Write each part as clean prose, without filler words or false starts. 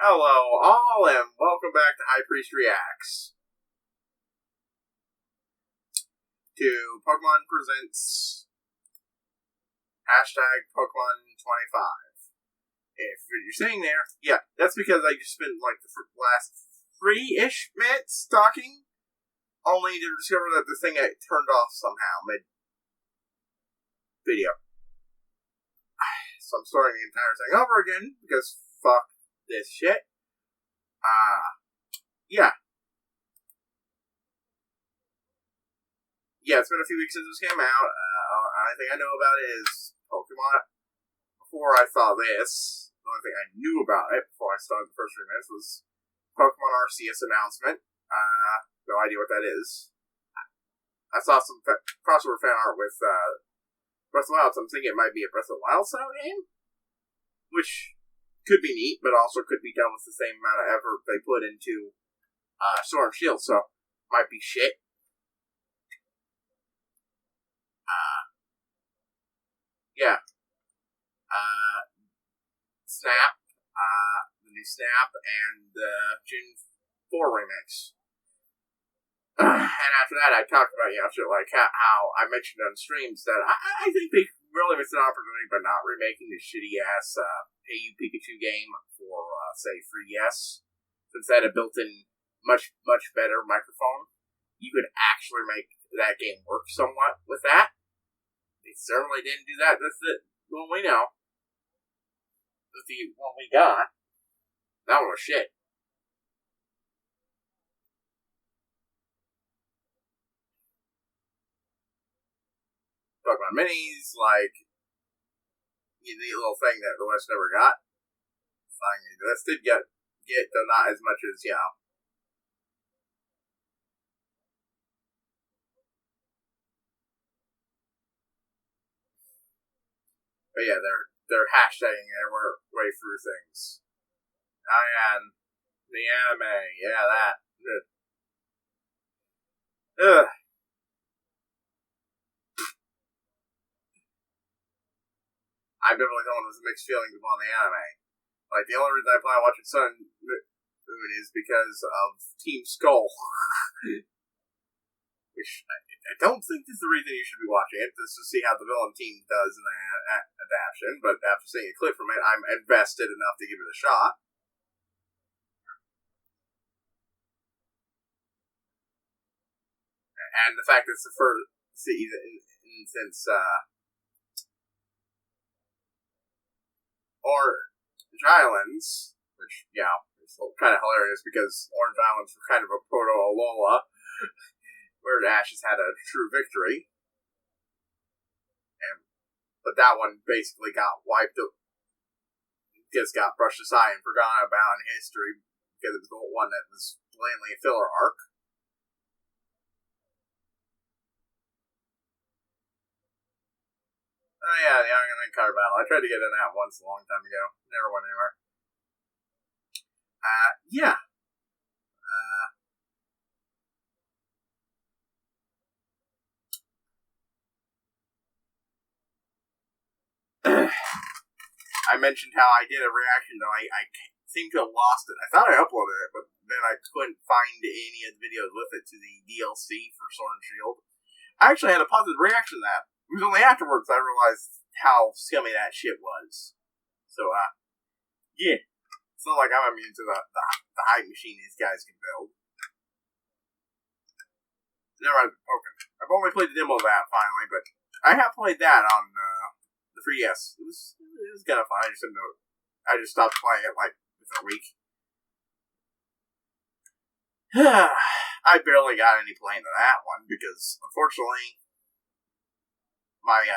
Hello, all, and welcome back to HighPriest Reacts. To Pokemon Presents hashtag Pokemon25. If you're sitting there, yeah, that's because I just spent like the last 3-ish minutes talking, only to discover that the thing got turned off somehow mid-video. So I'm starting the entire thing over again, because fuck this shit. Yeah. Yeah, it's been a few weeks since this came out. The only thing I know about it is Pokemon. Before I saw this, the only thing I knew about it before I started the first 3 minutes was Pokemon Arceus announcement. No idea what that is. I saw some crossover fan art with Breath of the Wild, so I'm thinking it might be a Breath of the Wild style game, which could be neat, but also could be done with the same amount of effort they put into Sword and Shield, so might be shit. Yeah. Snap, the new Snap, and the Gen 4 remix. And after that, I talked about, shit like how I mentioned on streams that I think they really missed an opportunity by not remaking the shitty-ass Hey You Pikachu game for, say, 3DS. Since that had a built-in much, much better microphone, you could actually make that game work somewhat with that. They certainly didn't do that. That's the one we know. That's the one we got. That one was shit. Pokemon Minis, like, the little thing that the West never got. Finally, the West did get, though not as much as, But yeah, they're hashtagging their way through things. Oh yeah, and the anime, yeah, that. Ugh. I've been really going with mixed feelings upon the anime. Like, the only reason I plan on watching Sun Moon is because of Team Skull. Which I don't think is the reason you should be watching it, just to see how the villain team does in the adaptation, but after seeing a clip from it, I'm invested enough to give it a shot. And the fact that it's the first season since Orange Islands, which, it's kind of hilarious because Orange Islands were kind of a proto-Alola, where Ash has had a true victory. But that one basically got wiped out. Just got brushed aside and forgotten about in history because it was the one that was blatantly a filler arc. Oh yeah, the Iron Man card battle. I tried to get in that once a long time ago. Never went anywhere. Yeah. I mentioned how I did a reaction, though I seem to have lost it. I thought I uploaded it, but then I couldn't find any of the videos with it to the DLC for Sword and Shield. I actually had a positive reaction to that. It was only afterwards I realized how scummy that shit was. So, yeah. It's not like I'm immune to the hype machine these guys can build. Never had Pokemon. I've only played the demo of that, finally, but I have played that on the 3DS. It was kind of fun. I just stopped playing it like within a week. I barely got any playing to that one because, unfortunately, my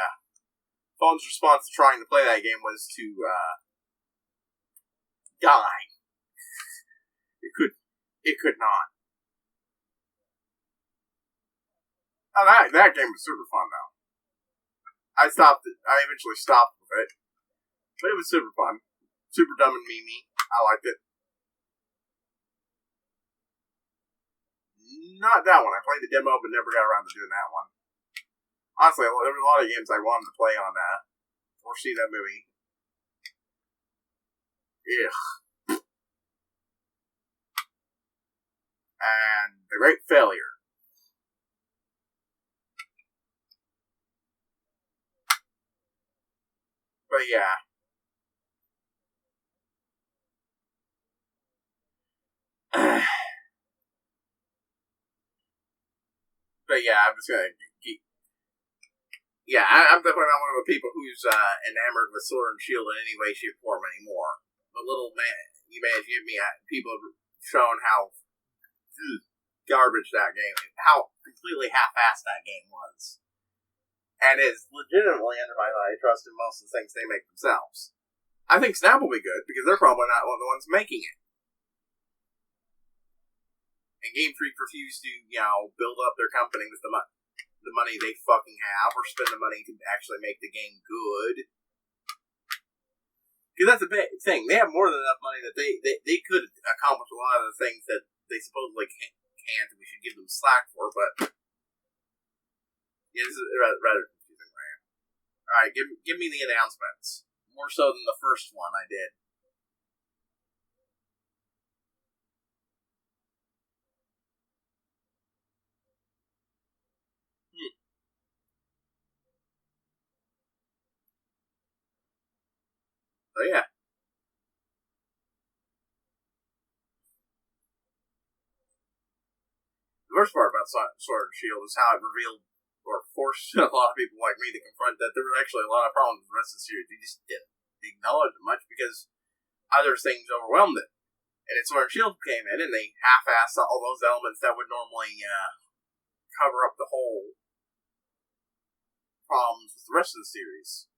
phone's response to trying to play that game was to die. It could not. Oh, that game was super fun though. I eventually stopped with it, but it was super fun, super dumb and memey. I liked it. Not that one. I played the demo, but never got around to doing that one. Honestly, there were a lot of games I wanted to play on or see that movie. Ugh. and The Great Failure. But yeah. But yeah, I'm just gonna keep. Yeah, I'm definitely not one of the people who's enamored with Sword and Shield in any way, shape, or form anymore. The little man, you may have given me people have shown how garbage that game, how completely half-assed that game was, and is legitimately undermined by trust in most of the things they make themselves. I think Snap will be good because they're probably not one of the ones making it. And Game Freak refused to, build up their company with the money they fucking have, or spend the money to actually make the game good. Because that's the big thing. They have more than enough money that they could accomplish a lot of the things that they supposedly can't, and we should give them slack for, but yeah, this is rather confusing, man. Alright, give me the announcements. More so than the first one I did. So yeah. The worst part about Sword and Shield is how it revealed or forced a lot of people like me to confront that there were actually a lot of problems with the rest of the series. They just didn't acknowledge it much because other things overwhelmed it. And it's Sword and Shield came in and they half-assed all those elements that would normally cover up the whole problems with the rest of the series.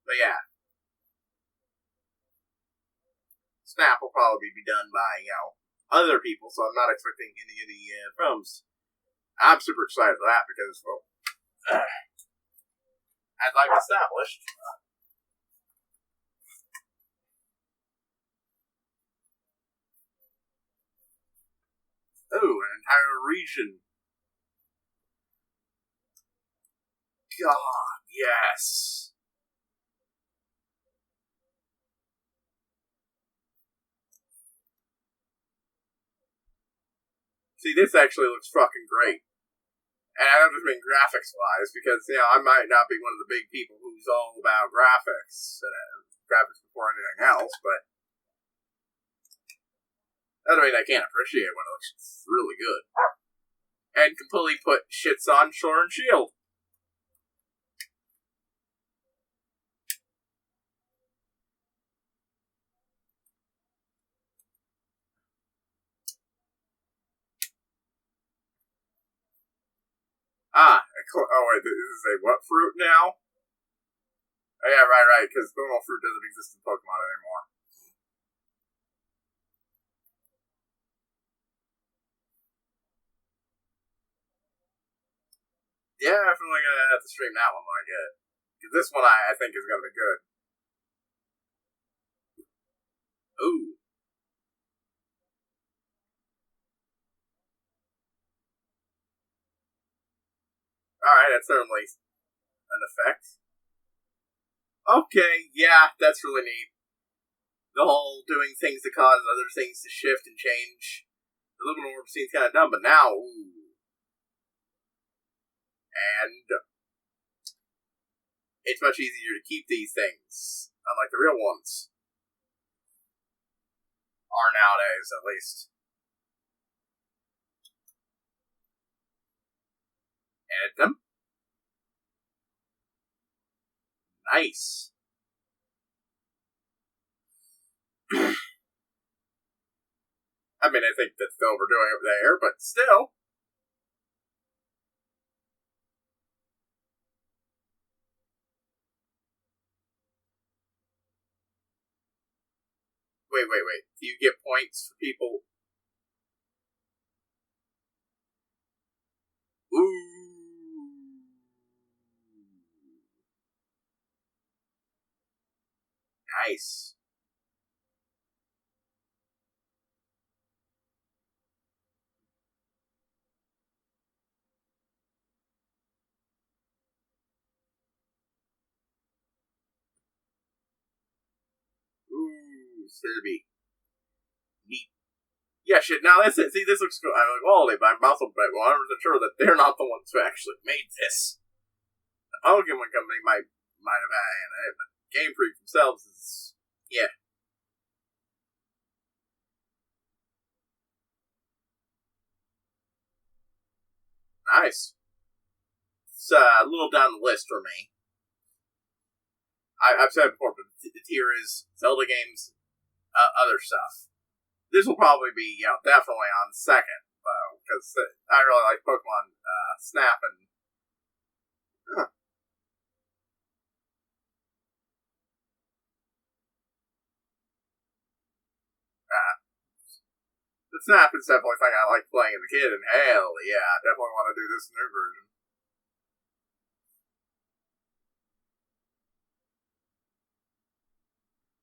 But yeah, Snap will probably be done by, other people, so I'm not expecting any of the films. I'm super excited for that because, well, as I've established, an entire region. God, yes. See, this actually looks fucking great. And I don't just mean graphics wise, because, I might not be one of the big people who's all about graphics, graphics before anything else, but that doesn't mean I can't appreciate when it looks really good. And completely put shits on Sword and Shield. Wait, this is a what fruit now? Oh, yeah, right, because normal fruit doesn't exist in Pokemon anymore. Yeah, I'm definitely gonna have to stream that one when I get it. Because this one I think is gonna be good. Ooh. Alright, that's certainly an effect. Okay, yeah, that's really neat. The whole doing things to cause other things to shift and change. The Luminal Orb seems kind of dumb, but now, ooh. And it's much easier to keep these things, unlike the real ones. Are nowadays, at least. Edit them. Nice. I mean, I think that's overdoing it there, but still. Wait. Do you get points for people? Ooh. Nice. It's gonna be neat. Yeah, shit. Now that's it. See, this looks cool. I'm like, quality, but I'm also 100% sure that they're not the ones who actually made this. The Pokemon Company might have had it, but Game Freak themselves is, yeah. Nice. It's a little down the list for me. I've said it before, but the tier is Zelda games, other stuff. This will probably be, definitely on second, though, because I really like Pokemon Snap and. The Snap is definitely something I like playing as a kid, and hell yeah, I definitely want to do this new version.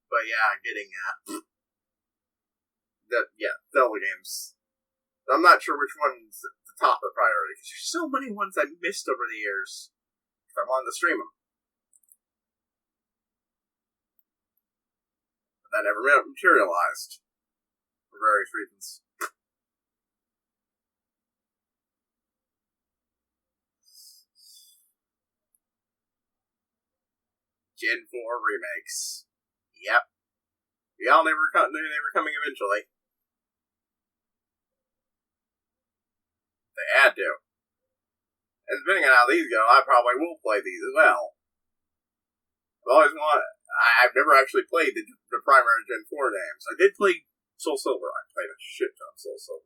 But yeah, getting Zelda games. I'm not sure which one's the top of priority because there's so many ones I missed over the years. I wanted to stream them, but that never materialized for various reasons. Gen 4 remakes. Yep. We all knew they were coming eventually. They had to. And depending on how these go, I probably will play these as well. I've never actually played the primary Gen 4 games. I did play Soul Silver. I played a shit ton of Soul Silver.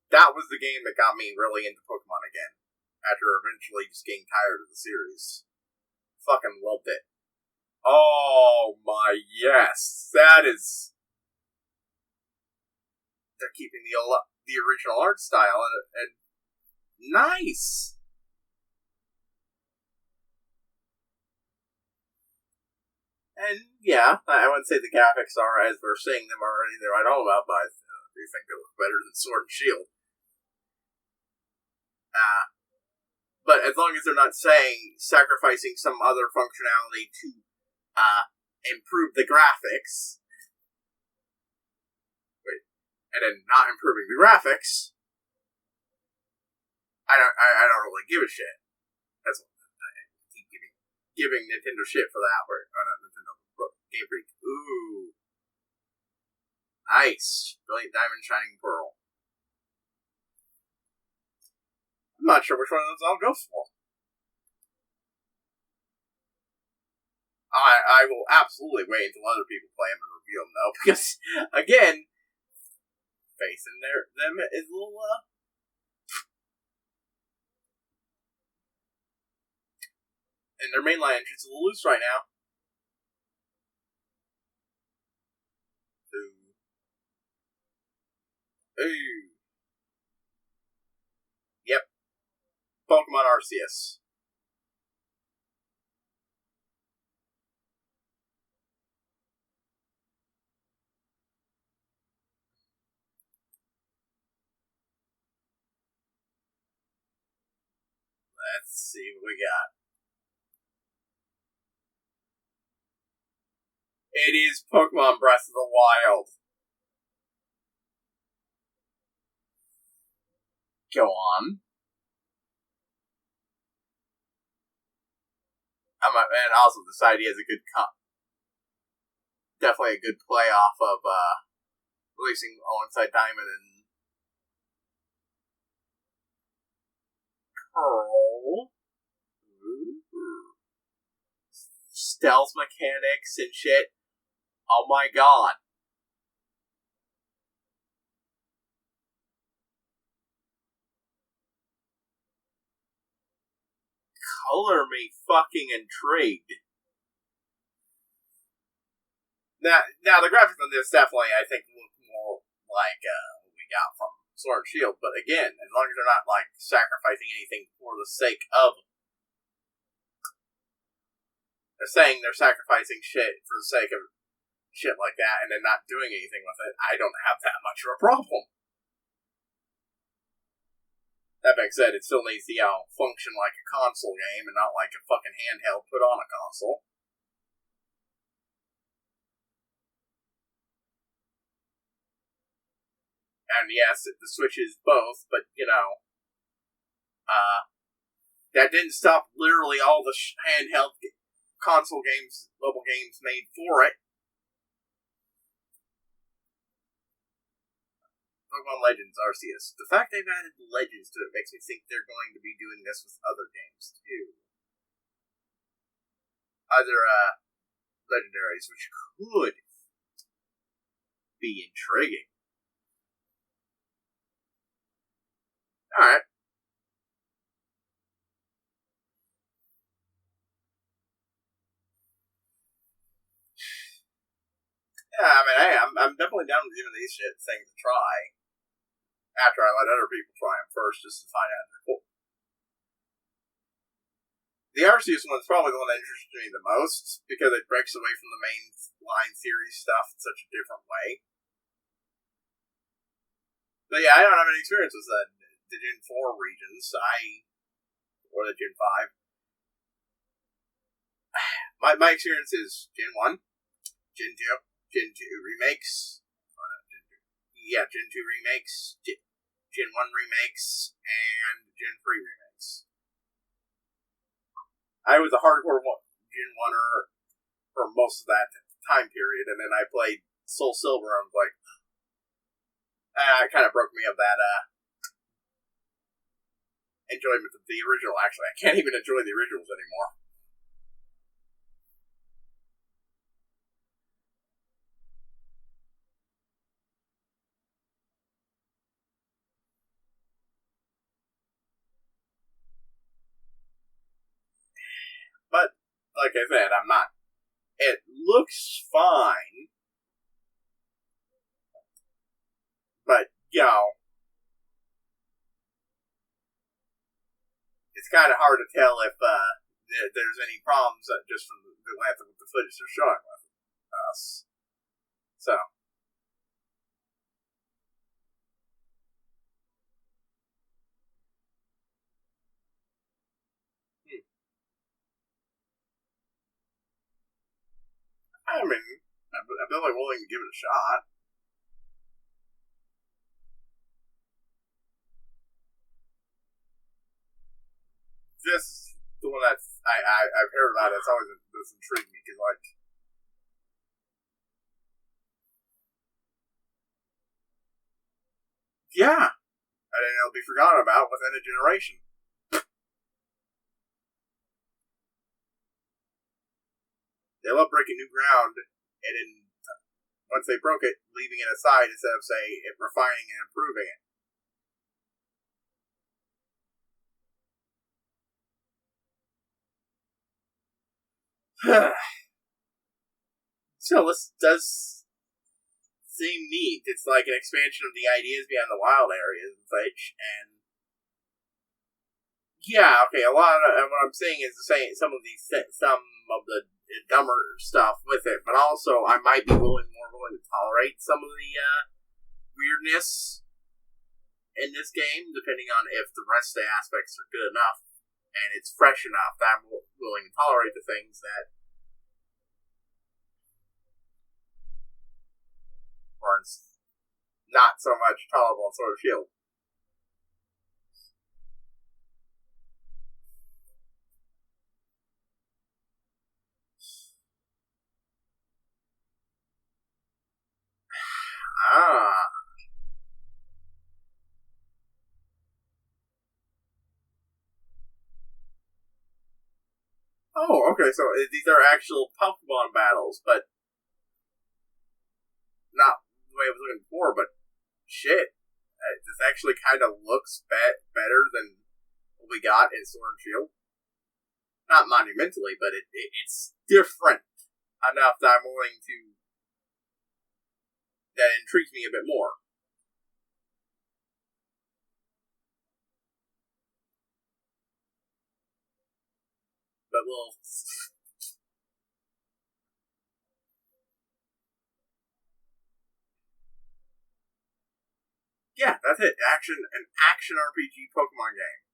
That was the game that got me really into Pokemon again. After eventually just getting tired of the series. Fucking loved it. Oh my, yes. That is. They're keeping the original art style and nice. And yeah, I wouldn't say the graphics are as we're seeing them or anything I know about, but I do think they look better than Sword and Shield. But as long as they're not sacrificing some other functionality to improve the graphics, and then not improving the graphics, I don't really give a shit. That's what I keep giving Nintendo shit for that. Or not Nintendo, Game Freak. Ooh, nice, Brilliant Diamond, Shining Pearl. I'm not sure which one of those I'll go for. I will absolutely wait until other people play them and review them, though, because again, facing them is a little and their mainline entrance is a little loose right now. Ooh. Yep. Pokemon Arceus. Let's see what we got. It is Pokemon Breath of the Wild. Go on. And also this idea is a good definitely a good play off of releasing alongside Diamond and Pearl. Stealth mechanics and shit. Oh my god. Color me fucking intrigued. Now the graphics on this definitely, I think, look more like what we got from Sword and Shield. But again, as long as they're not like sacrificing anything for the sake of, they're saying they're sacrificing shit for the sake of shit like that, and then not doing anything with it, I don't have that much of a problem. That being said, it still needs to, function like a console game and not like a fucking handheld put on a console. And yes, the Switch is both, but, that didn't stop literally all the handheld console games, mobile games made for it. Pokemon Legends Arceus. The fact they've added Legends to it makes me think they're going to be doing this with other games, too. Other, legendaries, which could be intriguing. Alright. Yeah, I mean, hey, I'm definitely down with giving these things a try. After I let other people try them first, just to find out if they're cool. The Arceus one's probably the one that interests me the most, because it breaks away from the main line series stuff in such a different way. But yeah, I don't have any experience with the Gen 4 regions, or the Gen 5. My experience is Gen 1, Gen 2, Gen 2 remakes, Gen 2 remakes, Gen 1 remakes, and Gen 3 remakes. I was a hardcore Gen 1er for most of that time period, and then I played Soul Silver, and I was like, it kind of broke me of that enjoyment of the original, actually. I can't even enjoy the originals anymore. But, like I said, I'm not. It looks fine. But, it's kind of hard to tell if there's any problems just from the length of the footage they're showing with us. So. I mean, I'm definitely willing to give it a shot. This is the one that I've heard about. It's always that's intrigued me because, like, yeah, I think it'll be forgotten about within a generation. They love breaking new ground, and then once they broke it, leaving it aside instead of, say, refining and improving it. So this does seem neat. It's like an expansion of the ideas beyond the wild areas and such, and yeah, okay. A lot of what I'm saying is some of the dumber stuff with it, but also I might be more willing to tolerate some of the weirdness in this game, depending on if the rest of the aspects are good enough and it's fresh enough that I'm willing to tolerate the things that are not so much tolerable in Sword of Shield. Oh, okay, so these are actual Pokemon battles, but not the way I was looking before, but shit. This actually kind of looks better than what we got in Sword and Shield. Not monumentally, but it's different enough that I'm willing to. That intrigues me a bit more. But we'll. Yeah, that's it. An action RPG Pokemon game.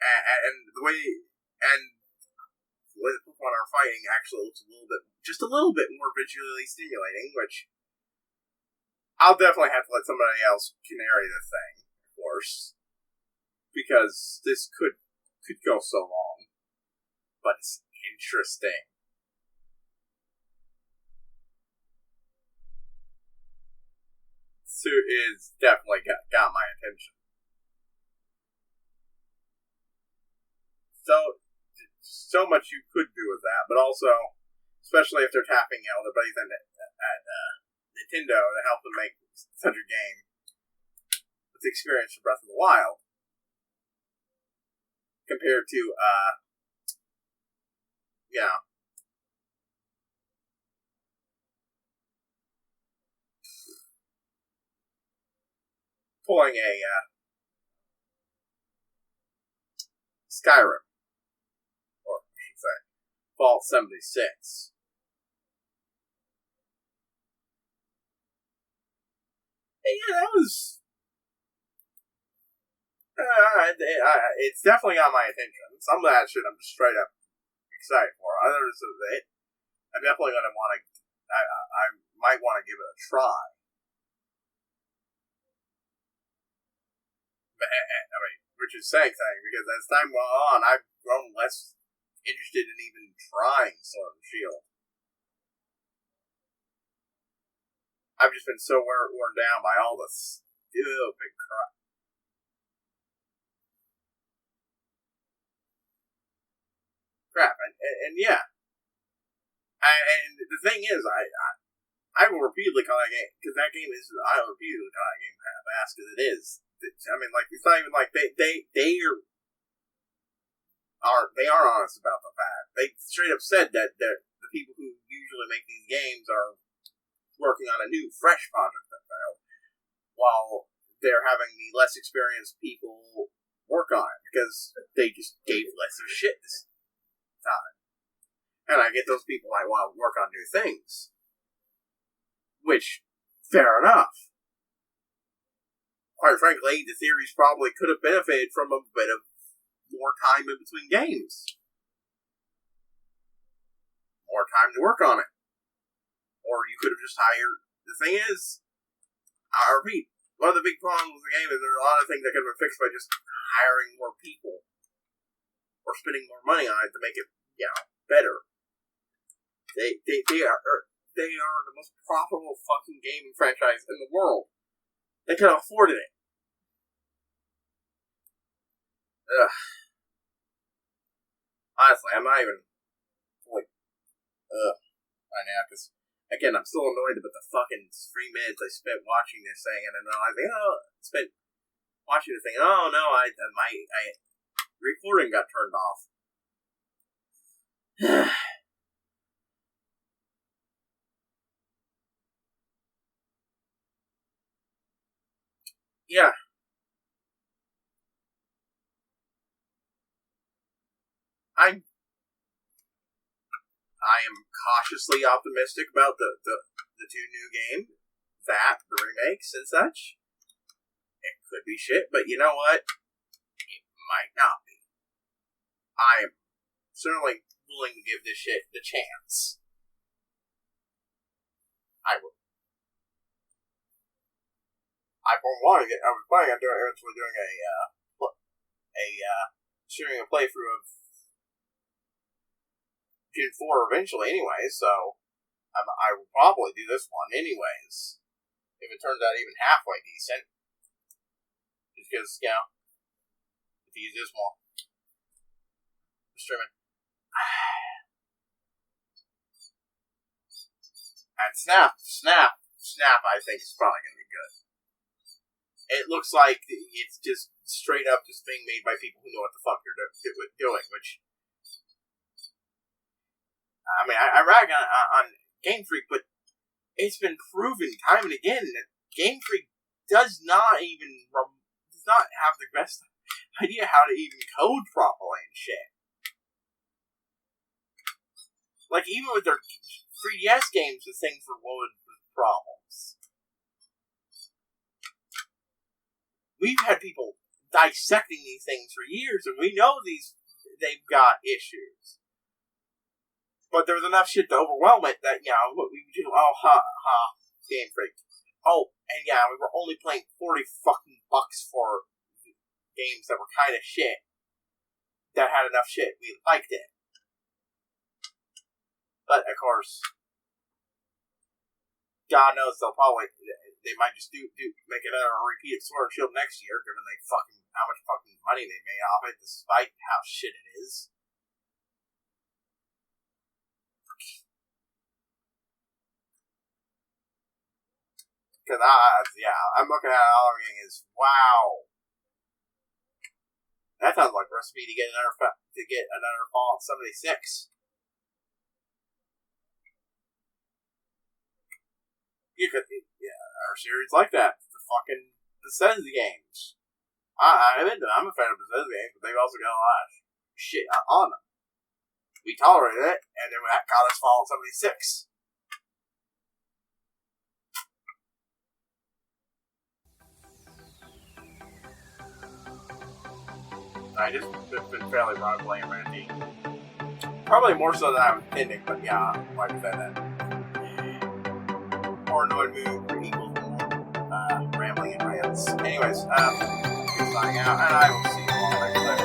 And the way Pokemon when our fighting actually looks just a little bit more visually stimulating, which I'll definitely have to let somebody else canary the thing, of course, because this could go so long, but it's interesting. Suit is definitely got my attention. So much you could do with that, but also, especially if they're tapping their buddies at Nintendo to help them make such a game with the experience for Breath of the Wild, compared to, pulling a Skyrim, or I should say, Fallout 76. Yeah, that was. It's definitely got my attention. Some of that shit I'm just straight up excited for. Others of it, I'm definitely going to want to. I might want to give it a try. I mean, which is saying something, because as time went on, I've grown less interested in even trying Sword and Shield. I've just been so worn down by all this stupid crap. And yeah. And the thing is, I will repeatedly call that game, because that game is, I will repeatedly call that game half-assed, because it is. I mean, like, it's not even like they are honest about the fact. They straight up said that the people who usually make these games are working on a new, fresh project that failed, while they're having the less experienced people work on it, because they just gave less of shit this time. And I get those people I want to work on new things. Which, fair enough. Quite frankly, the series probably could have benefited from a bit of more time in between games. More time to work on it. Or you could have just hired... The thing is, I repeat, one of the big problems with the game is there's a lot of things that could have been fixed by just hiring more people. Or spending more money on it to make it, better. They are the most profitable fucking gaming franchise in the world. They could have afforded it. Ugh. Honestly, I'm not even right now, because again, I'm still annoyed about the fucking 3 minutes I spent watching this thing, and then I spent watching the thing. Oh no, my recording got turned off. Yeah. I am cautiously optimistic about the 2 new games, the remakes and such. It could be shit, but you know what? It might not be. I am certainly willing to give this shit the chance. I will. I was planning on eventually doing shooting a playthrough of Gen 4 eventually anyway, so I will probably do this one anyways, if it turns out even halfway decent. Just because, if you use this more. Streaming. And Snap, I think is probably going to be good. It looks like it's just straight up just being made by people who know what the fuck they're doing, which... I mean, I rag on Game Freak, but it's been proven time and again that Game Freak does not have the best idea how to even code properly and shit. Like, even with their 3DS games, the things were loaded with problems. We've had people dissecting these things for years, and we know they've got issues. But there was enough shit to overwhelm it that, we would do, Game Freak. Oh, and we were only playing $40 fucking bucks for games that were kind of shit. That had enough shit. We liked it. But, of course, God knows they might just make another repeat of Sword and Shield next year, given how much fucking money they made off it, despite how shit it is. Because, I'm looking at all everything is, wow. That sounds like a recipe to get another Fallout 76. You could, our series like that. The fucking Bethesda games. I'm into them. I'm a fan of Bethesda games, but they've also got a lot of shit on them. We tolerated it, and then that got us Fallout 76. I just been fairly broad playing Randy. Probably more so than I was intending, but like I said, that more annoyed me equals more rambling and rants. Anyways, signing out, and I will see you all next time.